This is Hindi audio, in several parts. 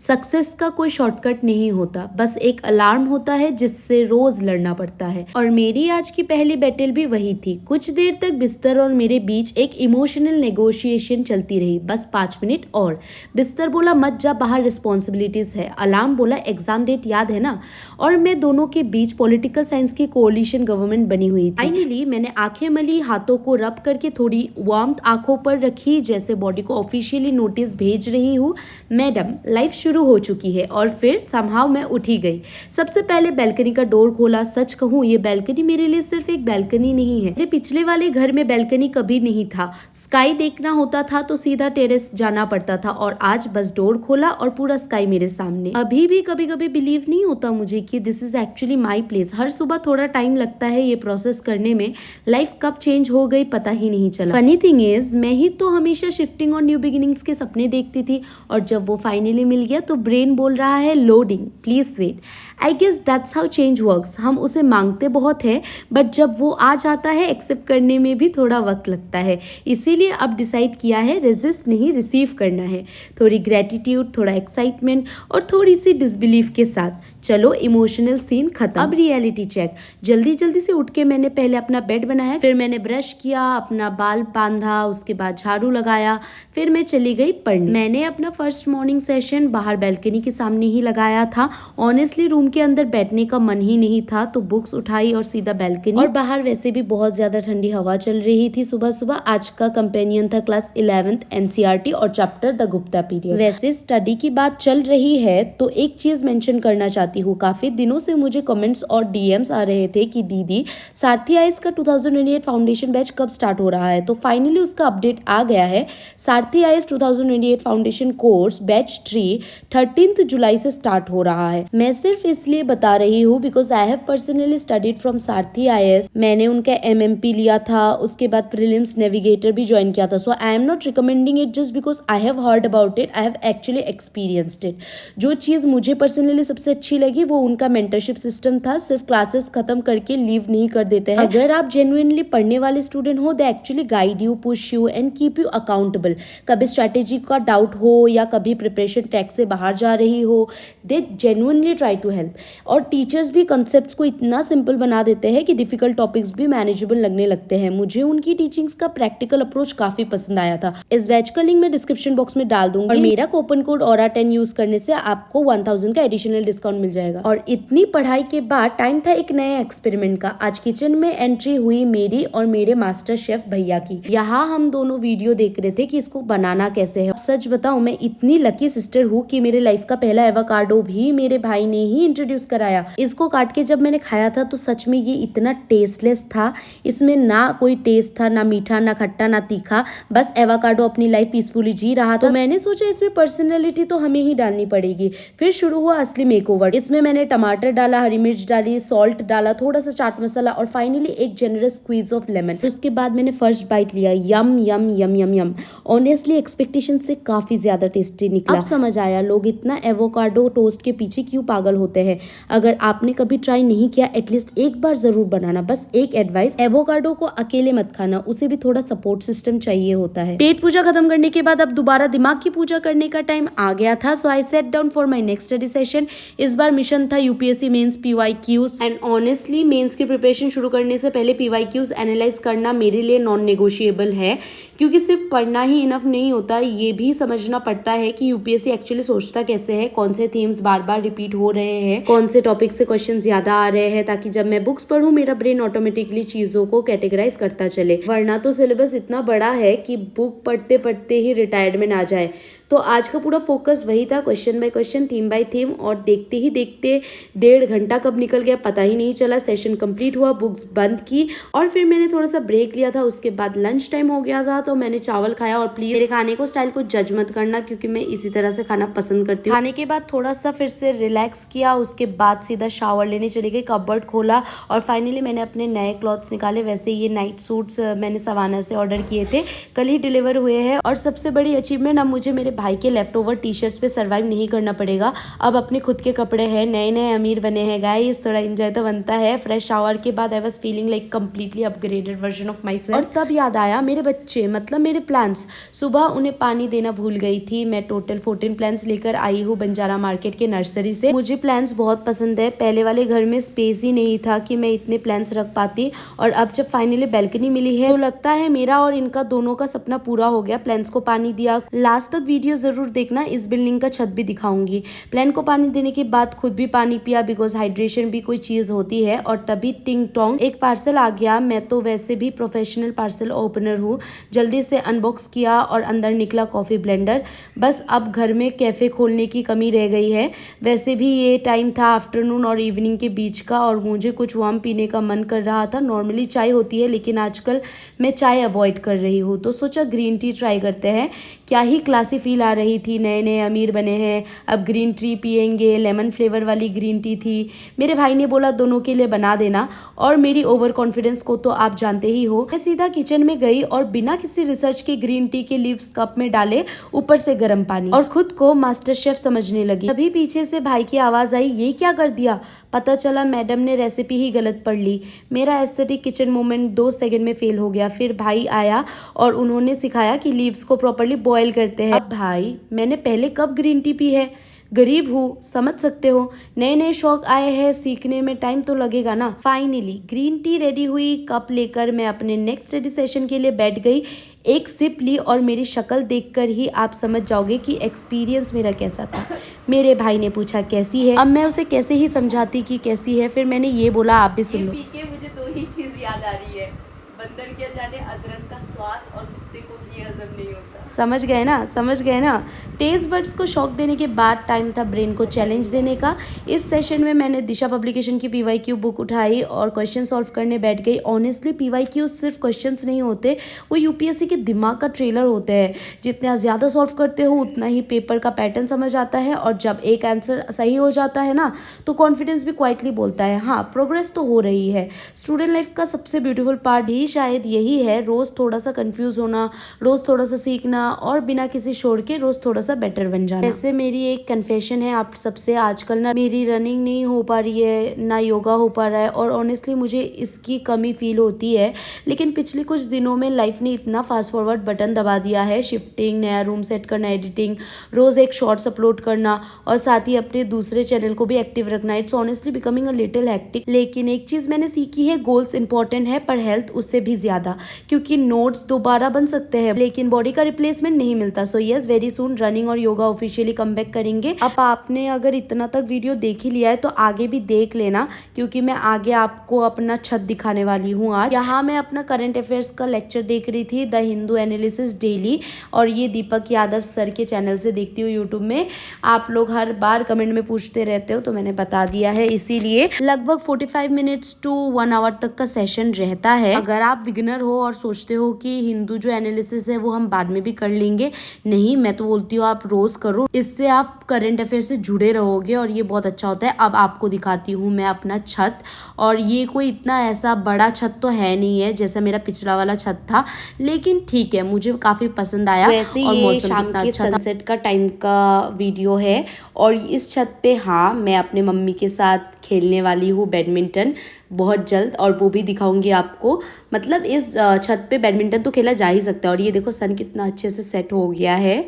सक्सेस का कोई शॉर्टकट नहीं होता, बस एक अलार्म होता है जिससे रोज लड़ना पड़ता है। और मेरी आज की पहली बैटल भी वही थी। कुछ देर तक बिस्तर और मेरे बीच एक इमोशनल नेगोशिएशन चलती रही। बस 5 मिनट और। बिस्तर बोला मत जा, बाहर रिस्पॉन्सिबिलिटीज है। अलार्म बोला एग्जाम डेट याद है ना। और मैं दोनों के बीच पॉलिटिकल साइंस की कोalition गवर्नमेंट बनी हुई थी। फाइनली मैंने आंखें मली, हाथों को रब करके थोड़ी वार्मथ आंखों पर रखी, जैसे बॉडी को ऑफिशियली नोटिस भेज रही हूँ, मैडम लाइफ शुरू हो चुकी है। और फिर समहाउ मैं उठी गई। सबसे पहले बैल्कनी का डोर खोला। सच कहूँ ये बैल्कनी मेरे लिए सिर्फ एक बैल्कनी नहीं है। मेरे पिछले वाले घर में बैल्कनी कभी नहीं था। स्काई देखना होता था तो सीधा टेरेस जाना पड़ता था, और आज बस डोर खोला और पूरा स्काई मेरे सामने। अभी भी कभी कभी बिलीव नहीं होता मुझे कि this is actually my place. हर सुबह थोड़ा टाइम लगता है ये प्रोसेस करने में। लाइफ कब चेंज हो गई पता ही नहीं चला। फनी थिंग इज मैं ही तो हमेशा शिफ्टिंग और न्यू बिगिनिंग्स के सपने देखती थी, और जब वो फाइनली मिल गया तो ब्रेन बोल रहा है loading, please wait. I guess that's how change works. हम उसे मांगते बहुत है, बट जब वो आ जाता है एक्सेप्ट करने में भी थोड़ा वक्त लगता है। इसीलिए अब डिसाइड किया है रेजिस्ट नहीं, रिसीव करना है। थोड़ी ग्रेटिट्यूड, थोड़ा एक्साइटमेंट और थोड़ी सी डिसबिलीफ के साथ। चलो इमोशनल सीन खत्म, अब रियलिटी चेक। जल्दी जल्दी से उठ के मैंने पहले अपना बेड बनाया, फिर मैंने ब्रश किया, अपना बाल बांधा, उसके बाद झाड़ू लगाया, फिर मैं चली गई पढ़ने। मैंने अपना फर्स्ट मॉर्निंग सेशन बाहर बैल्कनी के सामने ही लगाया था। ऑनेस्टली रूम के अंदर बैठने का मन ही नहीं था, तो बुक्स उठाई और सीधा बैल्कनी। और बाहर वैसे भी बहुत ज्यादा ठंडी हवा चल रही थी सुबह सुबह। आज का कंपेनियन था क्लास 11th NCERT और चैप्टर द गुप्ता पीरियड। वैसे स्टडी की बात चल रही है तो एक चीज मेंशन करना चाहती हूँ। काफी दिनों से मुझे कमेंट्स और DMs आ रहे थे कि दीदी सारथी IAS का 2028 फाउंडेशन बैच कब स्टार्ट हो रहा है। तो फाइनली उसका अपडेट आ गया है। सारथी IAS 2028 फाउंडेशन कोर्स बैच 3 13 जुलाई से स्टार्ट हो रहा है। मैं सिर्फ इसलिए बता रही हूँ because I have personally studied from Sarathi IAS। मैंने उनका MMP लिया था, उसके बाद प्रीलिम्स नेविगेटर भी ज्वाइन किया था। So I am not recommending it just because I have heard about it, I have actually experienced it. जो चीज़ मुझे पर्सनली सबसे अच्छी लगी वो उनका मेंटरशिप सिस्टम था। सिर्फ क्लासेस खत्म करके लीव नहीं कर देते हैं। अगर आप जेन्युइनली पढ़ने वाले स्टूडेंट हो, they actually guide you, push you and keep you accountable. कभी स्ट्रैटेजी का डाउट हो या कभी प्रिपरेशन ट्रैक से बाहर जा रही हो, दे जेन्युइनली ट्राई टू हेल्प। और टीचर्स भी कॉन्सेप्ट्स को इतना सिंपल बना देते हैं कि डिफिकल्ट टॉपिक्स भी मैनेजेबल लगने लगते हैं। मुझे उनकी टीचिंग्स का प्रैक्टिकल अप्रोच काफी पसंद आया था। इस बैच का लिंक मैं डिस्क्रिप्शन बॉक्स में डाल दूंगी, और मेरा कूपन कोड ORA10 यूज करने से आपको 1000 का एडिशनल डिस्काउंट मिल जाएगा। और इतनी पढ़ाई के बाद टाइम था एक नए एक्सपेरिमेंट का। आज किचन में एंट्री हुई मेरी और मेरे मास्टर शेफ भैया की। यहाँ हम दोनों वीडियो देख रहे थे कि इसको बनाना कैसे है। सच बताऊं मैं इतनी लकी सिस्टर हूँ कि मेरे लाइफ का पहला एवोकाडो भी मेरे भाई ने ही इंट्रोड्यूस कराया। इसको काट के जब मैंने खाया था तो सच में ये इतना टेस्टलेस था। इसमें ना कोई टेस्ट था, ना मीठा, ना खट्टा, ना तीखा। बस एवोकाडो अपनी लाइफ पीसफुली जी रहा था। तो मैंने सोचा इसमें पर्सनैलिटी तो हमें ही डालनी पड़ेगी। फिर शुरू हुआ असली मेकओवर। इसमें मैंने टमाटर डाला, हरी मिर्च डाली, सॉल्ट डाला, थोड़ा सा चाट मसाला और फाइनली एक जेनरस स्क्वीज ऑफ लेमन। उसके बाद मैंने फर्स्ट बाइट लिया। यम यम यम यम यम। ऑनेस्टली एक्सपेक्टेशन से काफी ज्यादा टेस्टी निकला। अब समझ आया लोग इतना एवोकाडो टोस्ट के पीछे क्यों पागल होते हैं। अगर आपने कभी ट्राई नहीं किया, एटलीस्ट एक बार जरूर बनाना। बस एक एडवाइस, एवोकाडो को अकेले मत खाना, उसे भी थोड़ा सपोर्ट सिस्टम चाहिए होता है। पेट पूजा खत्म करने के बाद अब दोबारा दिमाग की पूजा करने का टाइम आ गया था। So I sat down for my next study session. इस बार मिशन था UPSC mains PYQs। And honestly mains की प्रिपरेशन शुरू करने से पहले PYQs एनालाइज करना मेरे लिए नॉन नेगोशिएबल है, क्योंकि सिर्फ पढ़ना ही इनफ नहीं होता, ये भी समझना पड़ता है कि UPSC एक्चुअली सोचता कैसे है, कौन से थीम्स बार बार रिपीट हो रहे हैं, कौन से टॉपिक से क्वेश्चन ज्यादा आ रहे हैं, ताकि जब मैं बुक्स पढ़ूं मेरा ब्रेन ऑटोमेटिकली चीजों को कैटेगराइज करता चले। वरना तो सिलेबस इतना बड़ा है कि बुक पढ़ते पढ़ते ही रिटायर्डमेंट आ जाए। तो आज का पूरा फोकस वही था, question by question, theme by theme. और देखते ही देखते 1.5 घंटा कब निकल गया पता ही नहीं चला। सेशन कंप्लीट हुआ, बुक्स बंद की और फिर मैंने थोड़ा सा ब्रेक लिया था। उसके बाद लंच टाइम हो गया था तो मैंने चावल खाया। और प्लीज मेरे खाने को स्टाइल को जज मत करना, क्योंकि मैं इसी तरह से खाना पसंद करती हूँ। खाने के बाद थोड़ा सा फिर से रिलैक्स किया, उसके बाद सीधा शावर लेने चली गई, कपबोर्ड खोला और फाइनली मैंने अपने नए क्लॉथ्स निकाले। वैसे ये नाइट सूट्स मैंने सवाना से ऑर्डर किए थे, कल ही डिलीवर हुए हैं। और सबसे बड़ी अचीवमेंट, अब मुझे मेरे भाई के लेफ्ट ओवर टी शर्ट्स पे सर्वाइव नहीं करना पड़ेगा। अब अपने खुद के कपड़े हैं, नए नए अमीर बने हैं गाइस, थोड़ा एंजॉय तो बनता है। फ्रेश शावर के बाद I was feeling like completely upgraded version of my self. और तब याद आया मेरे बच्चे, मतलब मेरे प्लांट्स। सुबह उन्हें पानी देना भूल गई थी। मैं टोटल 14 प्लांट्स लेकर आई हूँ बंजारा मार्केट के नर्सरी से। मुझे प्लांट्स बहुत पसंद है। पहले वाले घर में स्पेस ही नहीं था कि मैं इतने प्लांट्स रख पाती, और अब जब फाइनली बैल्कनी मिली है तो लगता है मेरा और इनका दोनों का सपना पूरा हो गया। प्लांट्स को पानी दिया। लास्ट तक वीडियो जरूर देखना, इस बिल्डिंग का छत भी दिखाऊंगी। प्लांट को पानी देने के बाद खुद भी पानी पिया, बिकॉज हाइड्रेशन भी कोई चीज होती है। और तभी टिंग टोंग एक पार्सल आ गया। मैं तो वैसे भी प्रोफेशनल पार्सल ओपनर हूँ। जल्दी से अनबॉक्स किया और अंदर निकला कॉफी ब्लेंडर। बस अब घर में कैफे खोलने की कमी रह गई है। वैसे भी ये टाइम था आफ्टरनून और इवनिंग के बीच का, और मुझे कुछ वार्म पीने का मन कर रहा था। नॉर्मली चाय होती है, लेकिन आजकल मैं चाय अवॉइड कर रही हूँ, तो सोचा ग्रीन टी ट्राई करते हैं। क्या ही क्लासी फील आ रही थी, नए नए अमीर बने हैं, अब ग्रीन टी पियेंगे। लेमन फ्लेवर वाली ग्रीन टी थी। मेरे भाई ने बोला दोनों के लिए बना देना, और मेरी ओवर कॉन्फिडेंस को तो आप जानते ही हो। मैं सीधा किचन में गई और बिना किसी रिसर्च के ग्रीन टी के लीव्स कप में डाले, ऊपर से गर्म पानी, और खुद को मास्टर शेफ समझने लगी। तभी पीछे से भाई की आवाज आई, ये क्या कर दिया? पता चला मैडम ने रेसिपी ही गलत पढ़ ली। मेरा एस्थेटिक किचन मोमेंट 2 सेकंड में फेल हो गया। फिर भाई आया और उन्होंने सिखाया कि लीव्स को प्रॉपर्ली बॉयल करते हैं। अब भाई, मैंने पहले कब ग्रीन टी पी है? गरीब हूँ, समझ सकते हो। नए नए शौक आए हैं, सीखने में टाइम तो लगेगा ना। फाइनली ग्रीन टी रेडी हुई। कप लेकर मैं अपने नेक्स्ट स्टडी सेशन के लिए बैठ गई। एक सिप ली और मेरी शक्ल देखकर ही आप समझ जाओगे कि एक्सपीरियंस मेरा कैसा था। मेरे भाई ने पूछा कैसी है। अब मैं उसे कैसे ही समझाती कि कैसी है। फिर मैंने ये बोला, आप भी सुन लो। पी के मुझे 2 ही चीज याद आ रही है, बंदर क्या जाने अदरक का स्वाद, और कुत्ते को घी हजम नहीं होता। समझ गए ना, समझ गए ना। टेस्ट बड्स को शॉक देने के बाद टाइम था ब्रेन को चैलेंज देने का। इस सेशन में मैंने दिशा पब्लिकेशन की पीवाईक्यू बुक उठाई और क्वेश्चन सॉल्व करने बैठ गई। ऑनेस्टली पीवाईक्यू सिर्फ क्वेश्चंस नहीं होते, वो यूपीएससी के दिमाग का ट्रेलर होते हैं। जितना ज़्यादा सॉल्व करते हो उतना ही पेपर का पैटर्न समझ आता है, और जब एक आंसर सही हो जाता है ना, तो कॉन्फिडेंस भी क्वाइटली बोलता है, हाँ प्रोग्रेस तो हो रही है। स्टूडेंट लाइफ का सबसे ब्यूटीफुल पार्ट ही शायद यही है, रोज़ थोड़ा सा कंफ्यूज होना, रोज़ थोड़ा सा सीखना, और बिना किसी शोर के रोज़ थोड़ा सा बेटर बन जाना। वैसे मेरी एक कन्फेशन है आप सबसे, आजकल ना मेरी रनिंग नहीं हो पा रही है, ना योगा हो पा रहा है, और ऑनेस्टली मुझे इसकी कमी फील होती है। लेकिन पिछले कुछ दिनों में लाइफ ने इतना फास्ट फॉरवर्ड बटन दबा दिया है। शिफ्टिंग, नया रूम सेट करना, एडिटिंग, रोज़ एक शॉर्ट्स अपलोड करना, और साथ ही अपने दूसरे चैनल को भी एक्टिव रखना। It's honestly becoming a little hectic. लेकिन एक चीज़ मैंने सीखी है, गोल्स इंपॉर्टेंट है पर हेल्थ उससे भी ज़्यादा, क्योंकि नोट्स दोबारा बन सकते हैं लेकिन बॉडी का रिप्लेसमेंट नहीं मिलता। So yes, very soon running और योगा ऑफिशियली कम बैक करेंगे। अब आपने अगर इतना तक वीडियो देख ही लिया है तो आगे भी देख लेना, क्योंकि मैं आगे आपको अपना छत दिखाने वाली हूँ। आज यहाँ मैं अपना करंट अफेयर्स का लेक्चर देख रही थी, द हिंदू एनालिसिस डेली, और ये दीपक यादव सर के चैनल से देखती हूँ यूट्यूब में। आप लोग हर बार कमेंट में पूछते रहते हो तो मैंने बता दिया है, इसीलिए लगभग 45 मिनट्स टू 1 आवर तक का सेशन रहता है। अगर आप बिगिनर हो और सोचते हो कि हिंदू जो एनालिसिस है वो हम बाद में भी कर लेंगे, नहीं, मैं तो बोलती हूँ आप रोज करो, इससे आप करंट अफेयर से जुड़े रहोगे और ये बहुत अच्छा होता है। अब आपको दिखाती हूँ मैं अपना छत, और ये कोई इतना ऐसा बड़ा छत तो है नहीं है जैसा मेरा पिछला वाला छत था, लेकिन ठीक है, मुझे काफी पसंद आया। वैसे और ये शाम के सनसेट का टाइम का वीडियो है, और इस छत पे हाँ मैं अपने मम्मी के साथ खेलने वाली हूँ बैडमिंटन बहुत जल्द, और वो भी दिखाऊंगी आपको। मतलब इस छत पे बैडमिंटन तो खेला जा ही सकता है। और ये देखो सन कितना अच्छे से सेट हो गया है।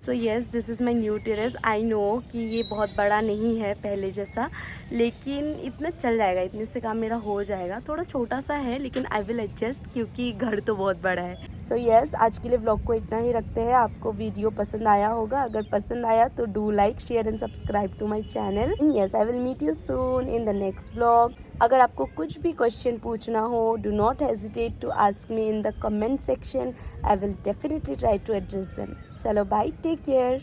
So yes, this is my new terrace. I know कि ये बहुत बड़ा नहीं है पहले जैसा, लेकिन इतना चल जाएगा, इतने से काम मेरा हो जाएगा। थोड़ा छोटा सा है लेकिन आई विल एडजस्ट, क्योंकि घर तो बहुत बड़ा है। सो येस, आज के लिए व्लॉग को इतना ही रखते हैं। आपको वीडियो पसंद आया होगा, अगर पसंद आया तो do like, share and subscribe to my channel. Yes, I will meet you soon in the next vlog. अगर आपको कुछ भी क्वेश्चन पूछना हो, do not hesitate to ask me in the comment section. I will definitely try to address them. चलो बाय, टेक केयर।